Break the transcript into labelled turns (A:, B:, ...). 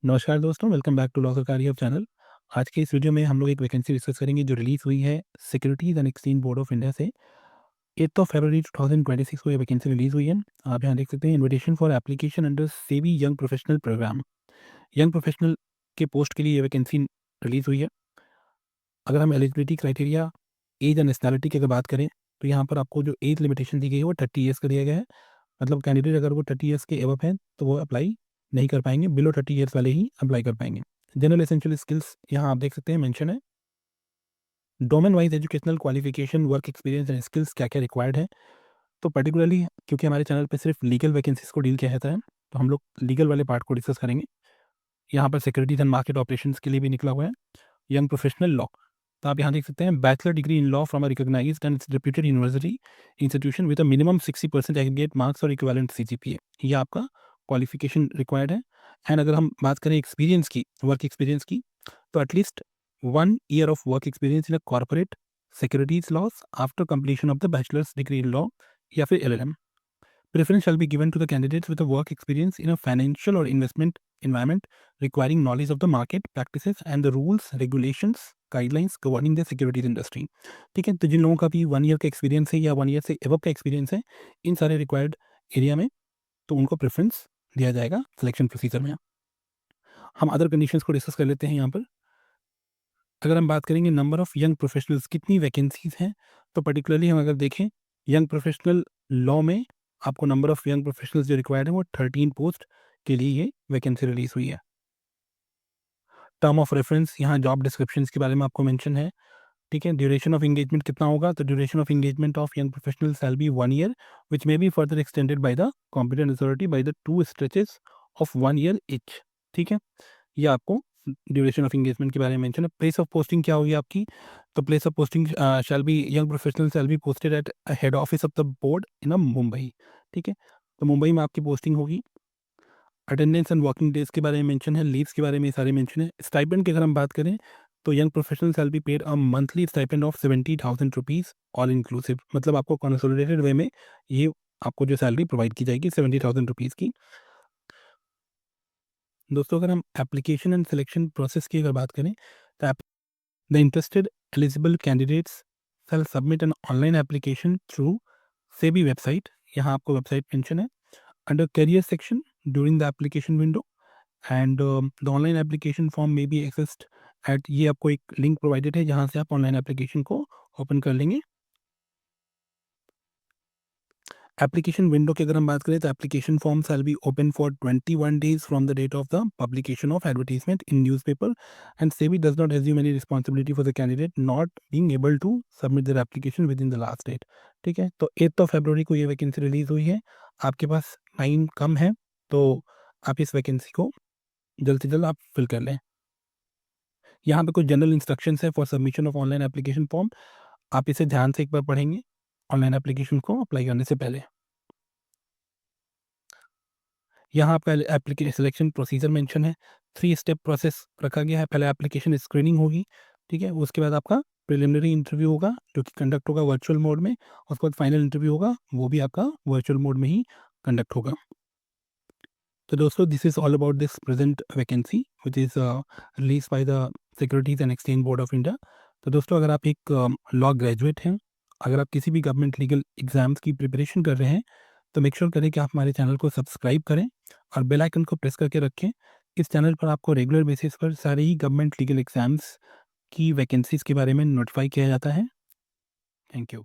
A: नमस्कार दोस्तों, welcome back to law सरकारी हब चैनल। आज के इस वीडियो में हम लोग एक वैकेंसी डिस्कस करेंगे जो रिलीज़ हुई है securities and exchange board of India से। 8 फरवरी 2026 को ये वैकेंसी रिलीज़ हुई है। आप यहाँ देख सकते हैं invitation for application under SEBI young professional programme. Young professional के पोस्ट के लिए ये वैकेंसी रिलीज़ हुई है। अगर हम eligibility criteria, age and nationality की अगर बात करें तो यहाँ पर आपको जो एज लिमिटेशन दी गई है वो 30 ईयर्स का दिया गया है। मतलब कैंडिडेट अगर वो 30 ईयर्स के एबव हैं तो वो अप्लाई नहीं कर पाएंगे, बिलो 30 ईयर्स वाले ही अप्लाई कर पाएंगे। जनरल एसेंशियल स्किल्स यहाँ आप देख सकते हैं मेंशन है। Domain wise educational qualification, work experience and skills क्या क्या रिक्वायर्ड है। तो पर्टिकुलरली क्योंकि हमारे चैनल पे सिर्फ लीगल वैकेंसीज को डील किया जाता है तो हम लोग लीगल वाले पार्ट को डिस्कस करेंगे। यहाँ पर सिक्योरिटीज एंड मार्केट ऑपरेशंस के लिए भी निकला हुआ है यंग प्रोफेशनल लॉ। तो आप यहाँ देख सकते हैं bachelor degree in law from a recognised and reputed university institution with a minimum 60% aggregate marks और इक्विवेलेंट सीजीपीए, ये आपका क्वालिफिकेशन रिक्वायर्ड है। एंड अगर हम बात करें एक्सपीरियंस की, वर्क एक्सपीरियंस की, तो at least 1 year of work experience in a corporate securities loss after completion of the bachelors degree in law या फिर LLM. Preference shall be given to the candidates with a work experience in a financial or investment environment requiring knowledge of the market practices and the rules, regulations, guidelines governing the securities industry। ठीक है, तो जिन लोगों का भी 1 year का experience है या 1 year से एबव का एक्सपीरियंस है इन सारे रिक्वायर्ड एरिया में, तो उनको प्रेफरेंस दिया जाएगा सिलेक्शन प्रोसीजर में। हम अदर कंडीशंस को डिस्कस कर लेते हैं यहाँ पर। अगर हम बात करेंगे नंबर ऑफ़ यंग प्रोफेशनल्स, कितनी वैकेंसीज़ हैं, तो पर्टिकुलरली हम अगर देखें यंग प्रोफेशनल लॉ में आपको नंबर ऑफ़ यंग प्रोफेशनल्स जो रिक्वायर्ड है वो 13 पोस्ट के लिए ये वैकेंसी रिलीज़ हुई है। टर्म ऑफ रेफरेंस यहाँ जॉब डिस्क्रिप्शंस के बारे में आपको मेंशन है। ठीक है, ड्यूरेशन ऑफ एंगेजमेंट कितना होगा, तो duration of engagement of young professional shall B 1 year which may be further extended by the competent authority by the 2 stretches of 1 year each. ठीक है, ये आपको ड्यूरेशन ऑफ एंगेजमेंट के बारे में मेंशन है। प्लेस ऑफ पोस्टिंग क्या होगी आपकी, तो place of posting shall be young professional shall be posted at head office of the board in Mumbai. ठीक है, तो मुंबई में आपकी पोस्टिंग होगी। अटेंडेंस एंड वर्किंग डेज के बारे में मेंशन है, लीव्स के बारे में सारे मेंशन है। स्टाइपेंड की अगर हम बात करें तो young professional shall be paid a monthly stipend of 70,000 rupees all inclusive. मतलब आपको कंसोलिडेटेड वे में ये आपको जो सैलरी प्रोवाइड की जाएगी 70,000 रुपीज़ की। दोस्तों अगर हम एप्लीकेशन एंड सिलेक्शन प्रोसेस की अगर बात करें तो the interested eligible candidates shall submit an online application through SEBI website। यहाँ आपको वेबसाइट मेंशन है under career section during the application window and the online application form may be accessed at, ये आपको एक लिंक प्रोवाइडेड है जहाँ से आप ऑनलाइन एप्लीकेशन को ओपन कर लेंगे। एप्लीकेशन विंडो की अगर हम बात करें तो application form shall be open for 21 days from the date of the publication of advertisement in newspaper and SEBI does not assume any responsibility for the candidate not being able to submit their application within the last date. ठीक है, तो 8 फरवरी को ये vacancy release हुई है। आपके पास time कम है तो आप इस वैकेंसी को जल्द से जल्द आप फिल कर लें। यहाँ पे कुछ जनरल इंस्ट्रक्शंस है for submission of online application form, आप इसे ध्यान से एक बार पढ़ेंगे ऑनलाइन एप्लीकेशन को अप्लाई करने से पहले। यहाँ आपका एप्लीकेशन सिलेक्शन प्रोसीजर मेंशन है। 3 स्टेप प्रोसेस रखा गया है। पहले एप्लीकेशन स्क्रीनिंग होगी, ठीक है? उसके बाद आपका प्रिलिमिनरी इंटरव्यू होगा जो कि कंडक्ट होगा वर्चुअल मोड में। उसके बाद फाइनल इंटरव्यू होगा, वो भी आपका वर्चुअल मोड में ही कंडक्ट होगा। तो दोस्तों this is all about this present vacancy which is release by the securities and exchange board of India. तो दोस्तों अगर आप एक लॉ ग्रेजुएट हैं, अगर आप किसी भी गवर्नमेंट लीगल एग्ज़ाम्स की प्रिपरेशन कर रहे हैं, तो मेक श्योर करें कि आप हमारे चैनल को सब्सक्राइब करें और बेल आइकन को प्रेस करके रखें। इस चैनल पर आपको रेगुलर बेसिस पर सारे ही गवर्नमेंट लीगल एग्ज़ाम्स की वैकेंसीज़ के बारे में नोटिफ़ाई किया जाता है। Thank you.